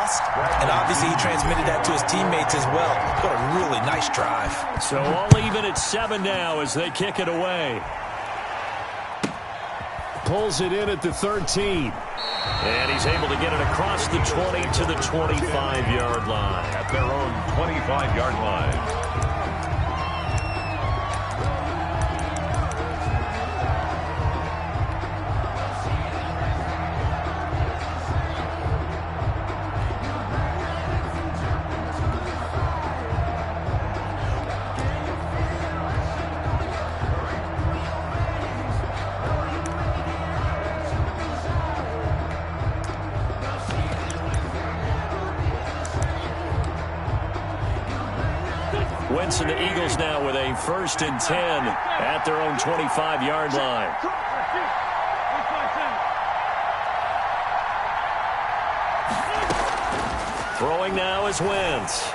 trust, and obviously he transmitted that to his teammates as well. What a really nice drive. So all even at 7 now as they kick it away. Pulls it in at the 13. And he's able to get it across the 20 to the 25-yard line. At their own 25-yard line. Wentz and the Eagles now with a 1st and 10 at their own 25-yard line. Throwing now is Wentz.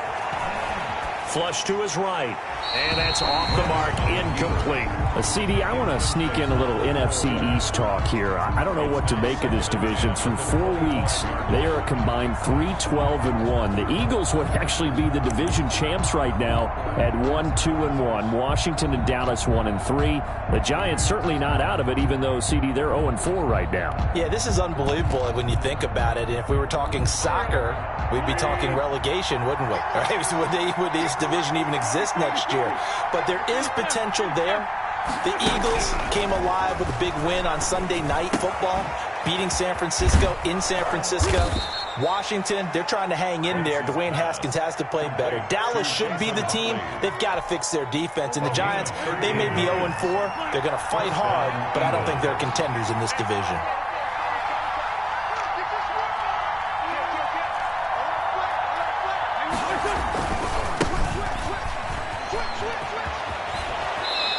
Flush to his right. And that's off the mark, incomplete. CD, I want to sneak in a little NFC East talk here. I don't know what to make of this division. Through 4 weeks, they are a combined 3-12-1. The Eagles would actually be the division champs right now at 1-2-1. Washington and Dallas 1-3. The Giants certainly not out of it, even though, CD, they're 0-4 right now. Yeah, this is unbelievable when you think about it. And if we were talking soccer, we'd be talking relegation, wouldn't we? Right? So would this division even exist next year? But there is potential there. The Eagles came alive with a big win on Sunday Night Football, beating San Francisco in San Francisco. Washington, they're trying to hang in there. Dwayne Haskins has to play better. Dallas should be the team. They've got to fix their defense. And the Giants, they may be 0-4. They're going to fight hard, but I don't think they're contenders in this division.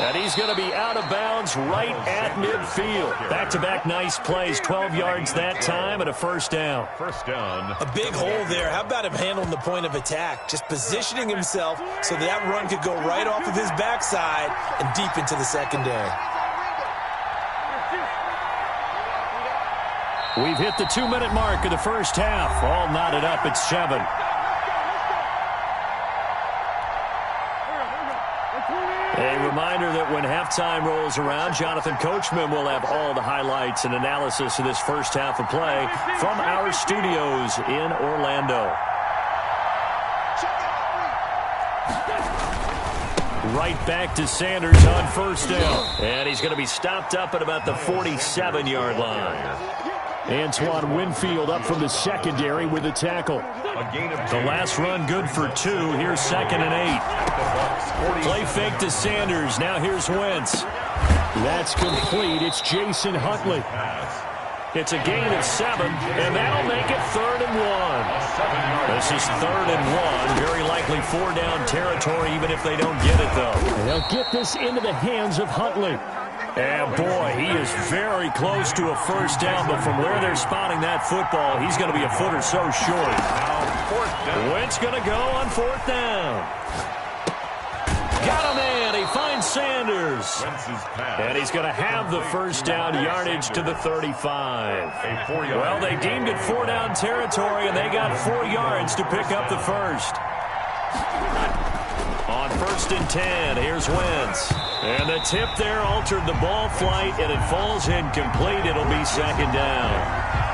And he's going to be out of bounds right at midfield. Back-to-back nice plays, 12 yards that time and a 1st down. First down. A big hole there. How about him handling the point of attack? Just positioning himself so that run could go right off of his backside and deep into the secondary. We've hit the 2-minute mark of the first half. All knotted up at 7. A reminder that when halftime rolls around, Jonathan Coachman will have all the highlights and analysis of this first half of play from our studios in Orlando. Right back to Sanders on 1st down. And he's going to be stopped up at about the 47-yard line. Antoine Winfield up from the secondary with a tackle. The last run good for 2. Here's 2nd and 8. Play fake to Sanders. Now here's Wentz. That's complete. It's Jason Huntley. It's a gain of 7, and that'll make it 3rd and 1. This is 3rd and 1. Very likely 4-down territory, even if they don't get it, though. And they'll get this into the hands of Huntley. And boy, he is very close to a 1st down, but from where they're spotting that football, he's going to be a foot or so short. Wentz going to go on 4th down. Got him in. He finds Sanders. And he's going to have the 1st down yardage to the 35. Well, they deemed it 4-down territory, and they got 4 yards to pick up the 1st. On 1st and 10, here's Wentz. And the tip there altered the ball flight, and it falls incomplete. It'll be 2nd down.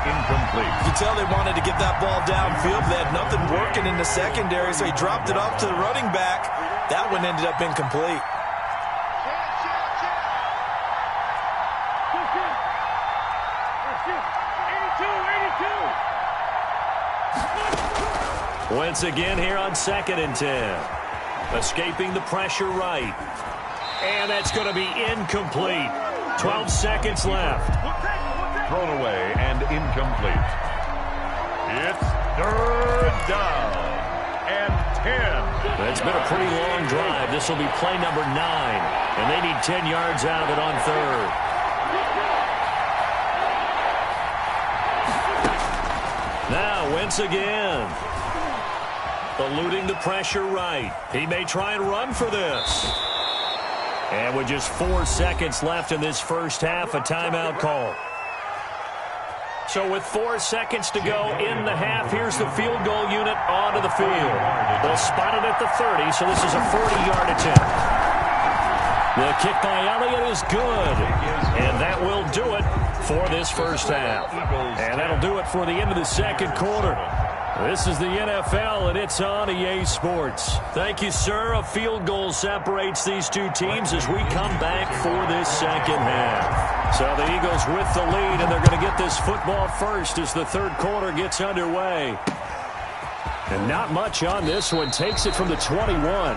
Incomplete. You can tell they wanted to get that ball downfield. They had nothing working in the secondary, so he dropped it off to the running back. That one ended up incomplete. Wentz again here on 2nd and 10. Escaping the pressure right. And that's going to be incomplete. 12 seconds left. Thrown away and incomplete. It's 3rd down and 10. It's been a pretty long drive. This will be play number 9. And they need 10 yards out of it on 3rd. Now Wentz again. Eluding the pressure right. He may try and run for this. And with just 4 seconds left in this first half, a timeout call. So with 4 seconds to go in the half, here's the field goal unit onto the field. They'll spot it at the 30, so this is a 40-yard attempt. The kick by Elliott is good, and that will do it for this first half. And that'll do it for the end of the second quarter. This is the NFL, and it's on EA Sports. Thank you, sir. A field goal separates these two teams as we come back for this second half. So the Eagles with the lead, and they're going to get this football first as the third quarter gets underway. And not much on this one. Takes it from the 21.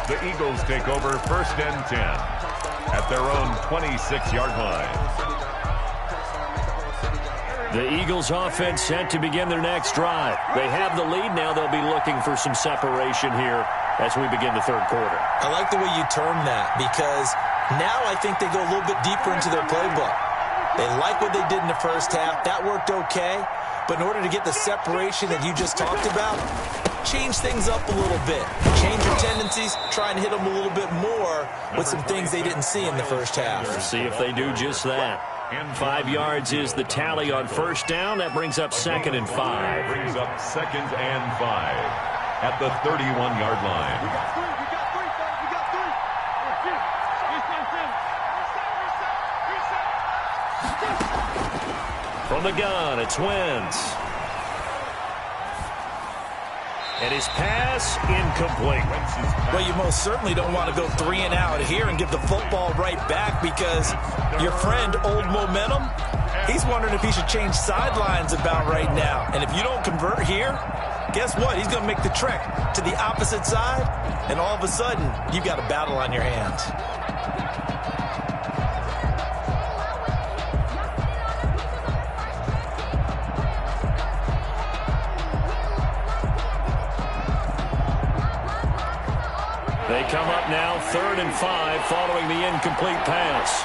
The Eagles take over 1st and 10 at their own 26-yard line. The Eagles offense set to begin their next drive. They have the lead now. They'll be looking for some separation here as we begin the third quarter. I like the way you term that because now I think they go a little bit deeper into their playbook. They like what they did in the first half. That worked okay. But in order to get the separation that you just talked about, change things up a little bit. Change your tendencies, try and hit them a little bit more with some things they didn't see in the first half. Let's see if they do just that. 5 yards is the tally on first down. That brings up 2nd and 5. Brings up 2nd and 5 at the 31-yard line. From the gun, it's Wentz. And his pass incomplete. Well, you most certainly don't want to go 3 and out here and give the football right back because your friend, Old Momentum, he's wondering if he should change sidelines about right now. And if you don't convert here, guess what? He's going to make the trek to the opposite side, and all of a sudden, you've got a battle on your hands. They come up now 3rd and 5 following the incomplete pass.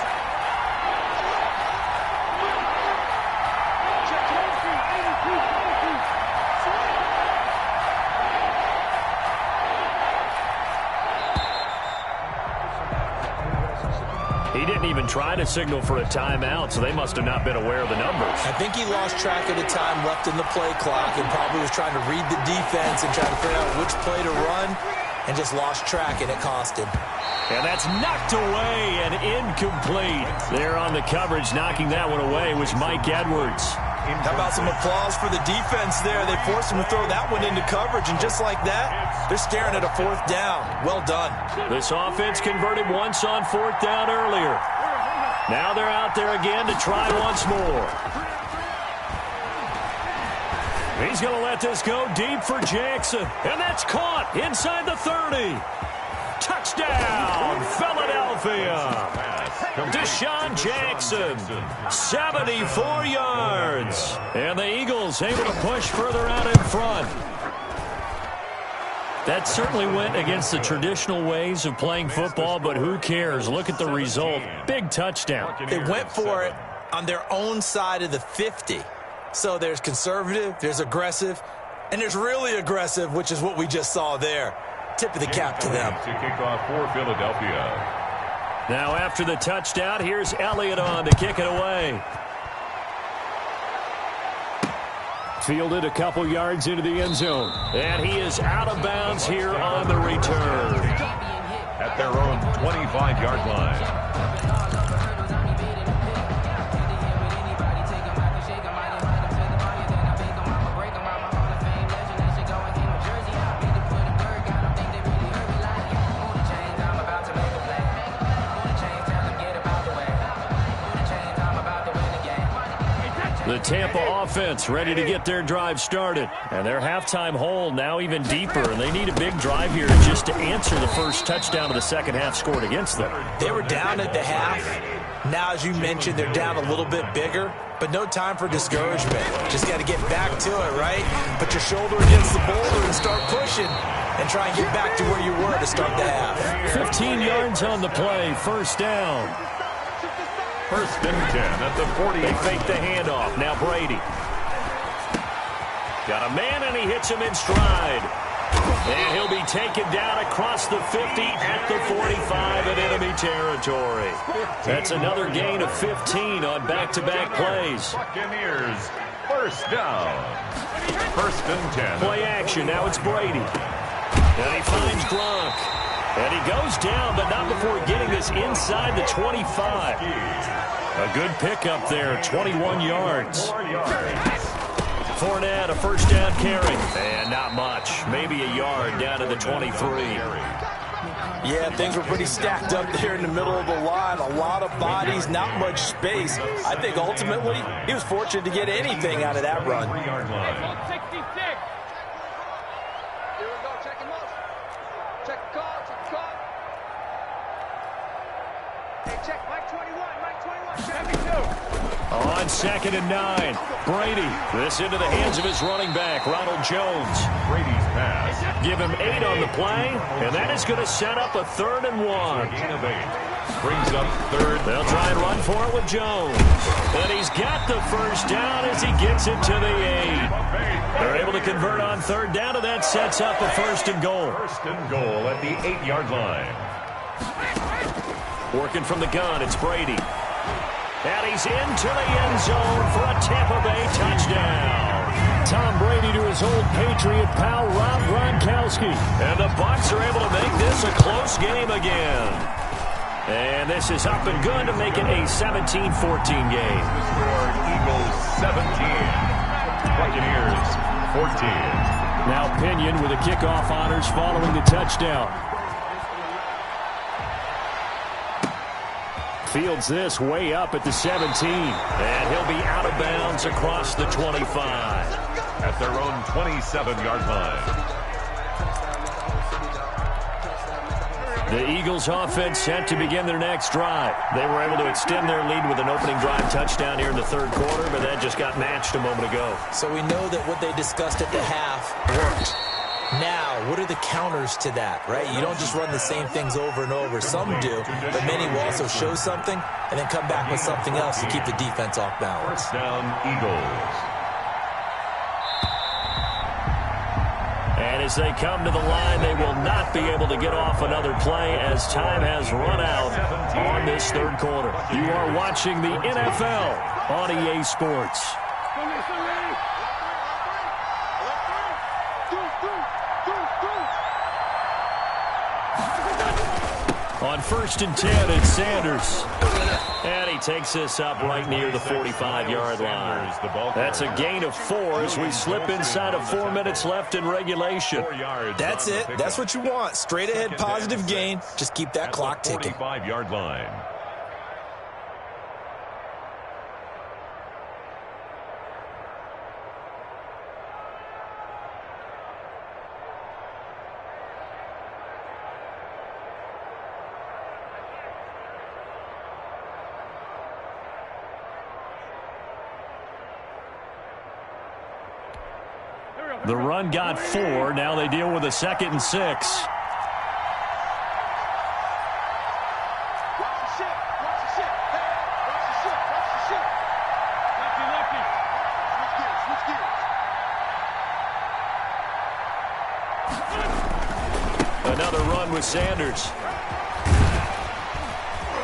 He didn't even try to signal for a timeout, so they must have not been aware of the numbers. I think he lost track of the time left in the play clock and probably was trying to read the defense and trying to figure out which play to run. And just lost track, and it cost him. And that's knocked away and incomplete. There on the coverage, knocking that one away was Mike Edwards. How about some applause for the defense there? They forced him to throw that one into coverage, and just like that, they're staring at a 4th down. Well done. This offense converted once on 4th down earlier. Now they're out there again to try once more. He's going to let this go deep for Jackson. And that's caught inside the 30. Touchdown, Philadelphia. Deshaun Jackson, 74 yards. And the Eagles able to push further out in front. That certainly went against the traditional ways of playing football, but who cares? Look at the result. Big touchdown. They went for it on their own side of the 50. So there's conservative, there's aggressive, and there's really aggressive, which is what we just saw there. Tip of the cap to them. To kick off for Philadelphia. Now after the touchdown, here's Elliott on to kick it away. Fielded a couple yards into the end zone. And he is out of bounds here on the return. At their own 25-yard line. The Tampa offense ready to get their drive started. And their halftime hole now even deeper. And they need a big drive here just to answer the first touchdown of the second half scored against them. They were down at the half. Now, as you mentioned, they're down a little bit bigger. But no time for discouragement. Just got to get back to it, right? Put your shoulder against the boulder and start pushing. And try and get back to where you were to start the half. 15 yards on the play. First down. 1st and 10 at the 40. They fake the handoff. Now Brady. Got a man, and he hits him in stride. And he'll be taken down across the 50 at the 45 in enemy territory. That's another gain of 15 on back-to-back plays. Buccaneers, first down. First and 10. Play action. Now it's Brady. And he finds Gronk. And he goes down, but not before getting this inside the 25. A good pickup there, 21 yards. Fournette, a first down carry. And not much. Maybe a yard down to the 23. Yeah, things were pretty stacked up there in the middle of the line. A lot of bodies, not much space. I think ultimately he was fortunate to get anything out of that run. 66. Here we go. Check him out. Check the call. Check the call. Hey, check Mike 21. Mike 21. 72. On 2nd and 9, Brady. This into the hands of his running back, Ronald Jones. Brady's pass. Give him 8 on the play, and that is going to set up a 3rd and 1. Gain of 8. Brings up 3rd. They'll try and run for it with Jones. And he's got the first down as he gets it to the 8. They're able to convert on 3rd down, and that sets up a 1st and goal. 1st and goal at the 8-yard line. Working from the gun, it's Brady. And he's into the end zone for a Tampa Bay touchdown. Tom Brady to his old Patriot pal, Rob Gronkowski. And the Bucs are able to make this a close game again. And this is up and good to make it a 17-14 game. Score Eagles 17. Buccaneers 14. Now Pinion with the kickoff honors following the touchdown. Fields this way up at the 17. And he'll be out of bounds across the 25. At their own 27-yard line. The Eagles offense set to begin their next drive. They were able to extend their lead with an opening drive touchdown here in the 3rd quarter, but that just got matched a moment ago. So we know that what they discussed at the half worked. Now, what are the counters to that, right? You don't just run the same things over and over. Some do, but many will also show something and then come back with something else to keep the defense off balance. First down, Eagles. And as they come to the line, they will not be able to get off another play as time has run out on this 3rd quarter. You are watching the NFL on EA Sports. On 1st and 10, it's Sanders. And he takes this up right near the 45-yard line. That's a gain of 4 as we slip inside of 4 minutes left in regulation. That's it. That's what you want. Straight ahead, positive gain. Just keep that clock ticking. 45-yard line. The run got 4. Now they deal with a 2nd and 6. Watch the ship. Watch the ship. Hey, watch the ship. Watch the ship. Lefty. Switch gears. Another run with Sanders.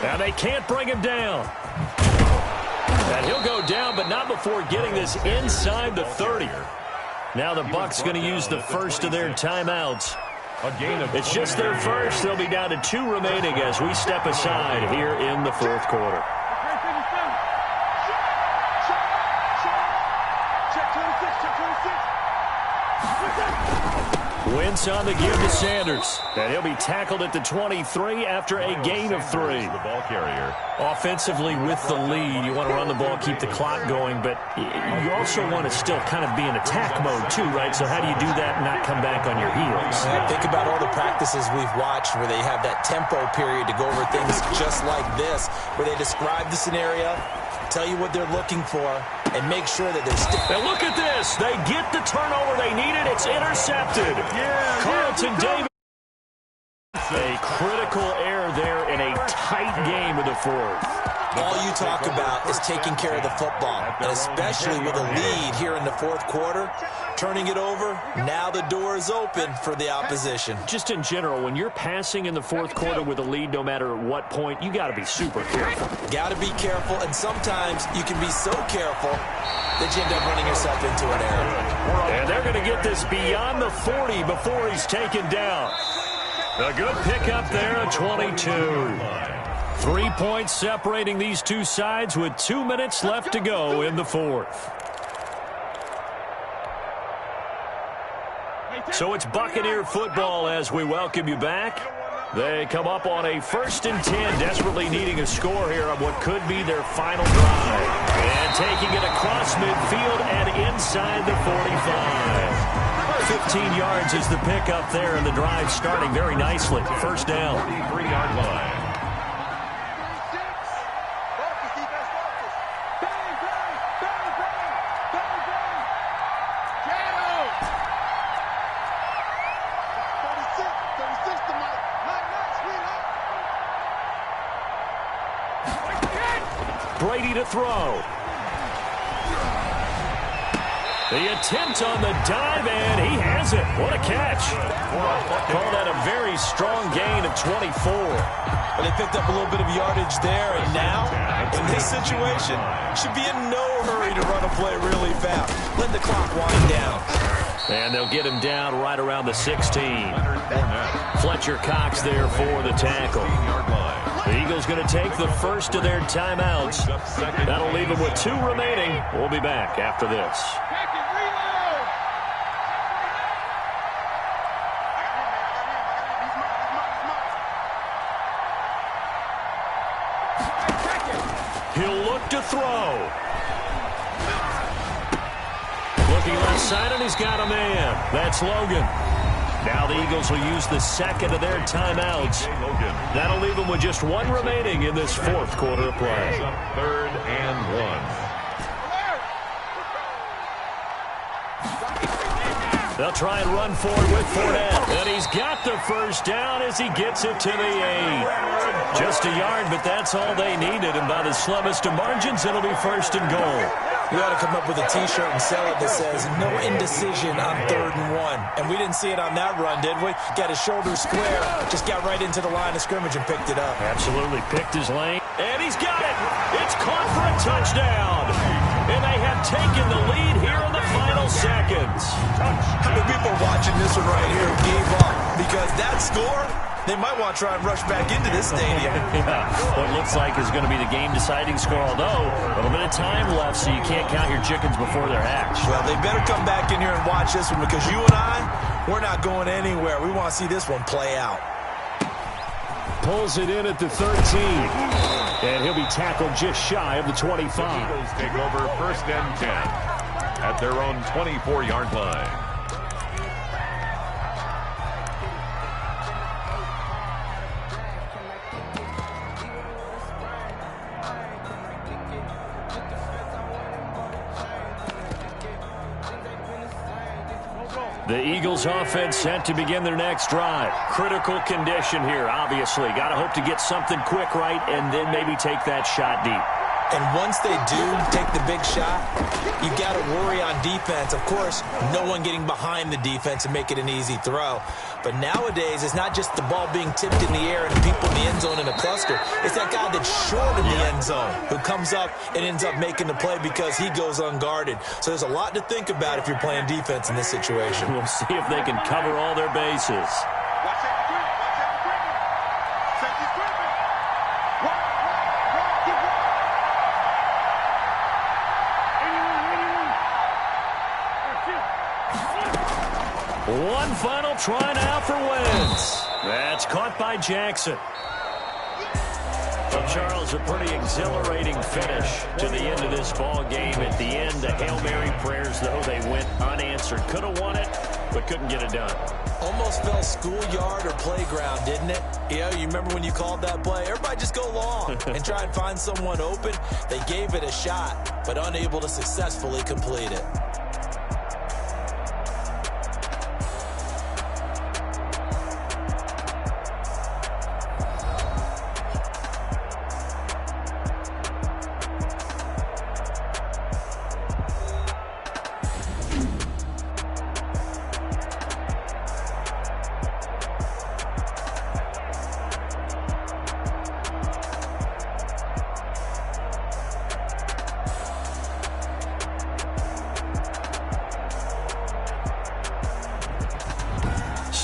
Now they can't bring him down. And he'll go down, but not before getting this inside the 30. Now the Bucs going to use the first of their timeouts. It's just their first. They'll be down to 2 remaining as we step aside here in the 4th quarter. Wentz on the give to Sanders. And he'll be tackled at the 23 after a gain of 3. The ball carrier. Offensively with the lead, you want to run the ball, keep the clock going, but you also want to still kind of be in attack mode too, right? So how do you do that and not come back on your heels? Think about all the practices we've watched where they have that tempo period to go over things just like this, where they describe the scenario, tell you what they're looking for, and make sure that they're still. Now look at this. They get the turnover they needed. It's intercepted. Carlton Davis. A critical error there in a tight game of the 4th. All you talk about is taking care of the football, and especially with a lead here in the fourth quarter, turning it over, now the door is open for the opposition. Just in general, when you're passing in the fourth quarter with a lead, no matter at what point, you got to be super careful. Got to be careful, and sometimes you can be so careful that you end up running yourself into an error. And they're going to get this beyond the 40 before he's taken down. A good pickup there at 22. 3 points separating these two sides with 2 minutes left to go in the fourth. So it's Buccaneer football as we welcome you back. They come up on a 1st and 10, desperately needing a score here on what could be their final drive. And taking it across midfield and inside the 45. 15 yards is the pickup there, and the drive starting very nicely. First down. 3-yard line. Brady to throw. The attempt on the dive, and he has it. What a catch. Call that a very strong gain of 24. But they picked up a little bit of yardage there, and now, in this situation, should be in no hurry to run a play really fast. Let the clock wind down. And they'll get him down right around the 16. Fletcher Cox there for the tackle. The Eagles going to take the first of their timeouts. That'll leave them with 2 remaining. We'll be back after this. He'll look to throw. Looking left side, and he's got a man. That's Logan. Now the Eagles will use the second of their timeouts. That'll leave them with just 1 remaining in this fourth quarter of play. 3rd and 1. They'll try and run forward with Fournette. And he's got the first down as he gets it to the 8. Just a yard, but that's all they needed. And by the slimmest of margins, it'll be 1st and goal. You ought to come up with a T-shirt and sell it that says, no indecision on 3rd and 1. And we didn't see it on that run, did we? Got his shoulder square, just got right into the line of scrimmage and picked it up. Absolutely picked his lane. And he's got it. It's caught for a touchdown. And they have taken the lead here in the final seconds. How many people watching this one right here gave up? Because that score, they might want to try and rush back into this stadium. Yeah. What looks like is going to be the game-deciding score, although a little bit of time left, so you can't count your chickens before they're hatched. Well, they better come back in here and watch this one, because you and I, we're not going anywhere. We want to see this one play out. Pulls it in at the 13. And he'll be tackled just shy of the 25. Eagles take over 1st and 10 at their own 24-yard line. The Eagles offense set to begin their next drive. Critical condition here, obviously. Got to hope to get something quick right and then maybe take that shot deep. And once they do take the big shot, you got to worry on defense. Of course, no one getting behind the defense and make it an easy throw. But nowadays, it's not just the ball being tipped in the air and people in the end zone in a cluster. It's that guy that's short in the end zone who comes up and ends up making the play because he goes unguarded. So there's a lot to think about if you're playing defense in this situation. We'll see if they can cover all their bases. One final try now for Wentz. That's caught by Jackson. Well, Charles, a pretty exhilarating finish to the end of this ball game. At the end, the Hail Mary prayers, though, they went unanswered. Could have won it, but couldn't get it done. Almost fell schoolyard or playground, didn't it? You remember when you called that play? Everybody just go long and try and find someone open. They gave it a shot, but unable to successfully complete it.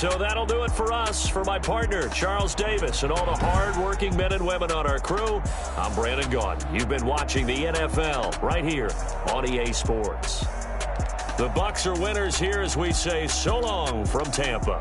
So that'll do it for us. For my partner, Charles Davis, and all the hard-working men and women on our crew, I'm Brandon Gaudin. You've been watching the NFL right here on EA Sports. The Bucs are winners here as we say so long from Tampa.